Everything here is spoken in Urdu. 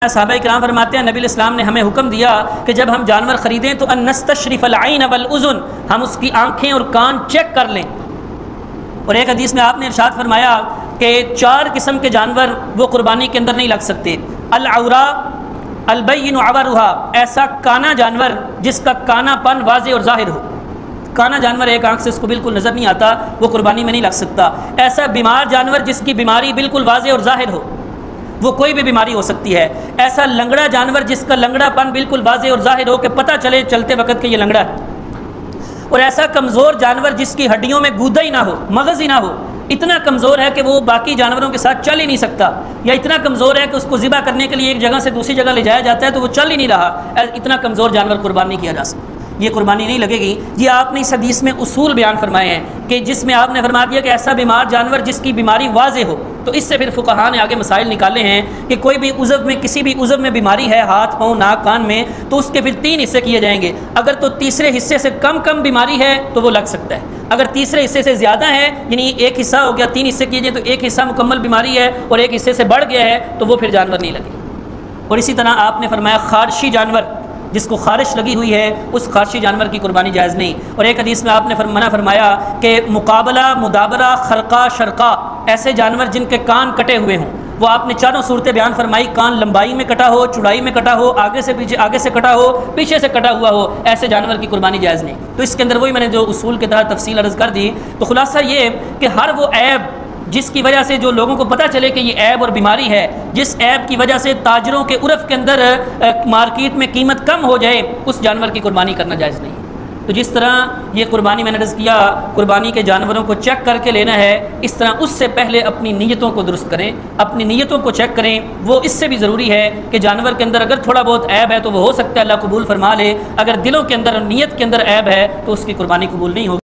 صحابہ کرام فرماتے ہیں نبی اسلام نے ہمیں حکم دیا کہ جب ہم جانور خریدیں تو ان نستشرف العین والاذن، ہم اس کی آنکھیں اور کان چیک کر لیں۔ اور ایک حدیث میں آپ نے ارشاد فرمایا کہ 4 قسم کے جانور وہ قربانی کے اندر نہیں لگ سکتے۔ العوراء البین عورها، ایسا کانا جانور جس کا کانا پن واضح اور ظاہر ہو۔ کانا جانور ایک آنکھ سے اس کو بالکل نظر نہیں آتا، وہ قربانی میں نہیں لگ سکتا۔ ایسا بیمار جانور جس کی بیماری بالکل واضح اور ظاہر ہو، وہ کوئی بھی بیماری ہو سکتی ہے۔ ایسا لنگڑا جانور جس کا لنگڑا پن بالکل واضح اور ظاہر ہو کہ پتہ چلے چلتے وقت کہ یہ لنگڑا ہے۔ اور ایسا کمزور جانور جس کی ہڈیوں میں گودا ہی نہ ہو، مغز ہی نہ ہو، اتنا کمزور ہے کہ وہ باقی جانوروں کے ساتھ چل ہی نہیں سکتا، یا اتنا کمزور ہے کہ اس کو ذبح کرنے کے لیے ایک جگہ سے دوسری جگہ لے جایا جاتا ہے تو وہ چل ہی نہیں رہا، اتنا کمزور جانور قربان نہیں کیا جا سکتا، یہ قربانی نہیں لگے گی۔ یہ آپ نے اس حدیث میں اصول بیان فرمائے ہیں کہ جس میں آپ نے فرما دیا کہ ایسا بیمار جانور جس کی بیماری واضح ہو، تو اس سے پھر فقہاء نے آگے مسائل نکالے ہیں کہ کوئی بھی عضو میں کسی بھی عضو میں بیماری ہے، ہاتھ پاؤں ناک کان میں، تو اس کے پھر 3 حصے کیے جائیں گے۔ اگر تو تیسرے حصے سے کم بیماری ہے تو وہ لگ سکتا ہے، اگر تیسرے حصے سے زیادہ ہے یعنی ایک حصہ ہو گیا 3 حصے کیے جائیں تو ایک حصہ مکمل بیماری ہے اور ایک حصے سے بڑھ گیا ہے تو وہ پھر جانور نہیں لگے۔ اور اسی طرح آپ نے فرمایا خارشی جانور جس کو خارش لگی ہوئی ہے اس خارشی جانور کی قربانی جائز نہیں۔ اور ایک حدیث میں آپ نے منع فرمایا کہ مقابلہ، مدابرہ، خرقہ، شرقہ، ایسے جانور جن کے کان کٹے ہوئے ہوں، وہ آپ نے 4 صورتیں بیان فرمائی، کان لمبائی میں کٹا ہو، چوڑائی میں کٹا ہو، آگے سے پیچھے، آگے سے کٹا ہو، پیچھے سے کٹا ہوا ہو، ایسے جانور کی قربانی جائز نہیں۔ تو اس کے اندر وہی میں نے جو اصول کے تحت تفصیل عرض کر دی، تو خلاصہ یہ کہ ہر وہ عیب جس کی وجہ سے جو لوگوں کو پتہ چلے کہ یہ عیب اور بیماری ہے، جس عیب کی وجہ سے تاجروں کے عرف کے اندر مارکیٹ میں قیمت کم ہو جائے، اس جانور کی قربانی کرنا جائز نہیں۔ تو جس طرح یہ قربانی میں نے عرض کیا قربانی کے جانوروں کو چیک کر کے لینا ہے، اس طرح اس سے پہلے اپنی نیتوں کو درست کریں، اپنی نیتوں کو چیک کریں۔ وہ اس سے بھی ضروری ہے کہ جانور کے اندر اگر تھوڑا بہت عیب ہے تو وہ ہو سکتا ہے اللہ قبول فرما لے، اگر دلوں کے اندر اور نیت کے اندر عیب ہے تو اس کی قربانی قبول نہیں ہوگی۔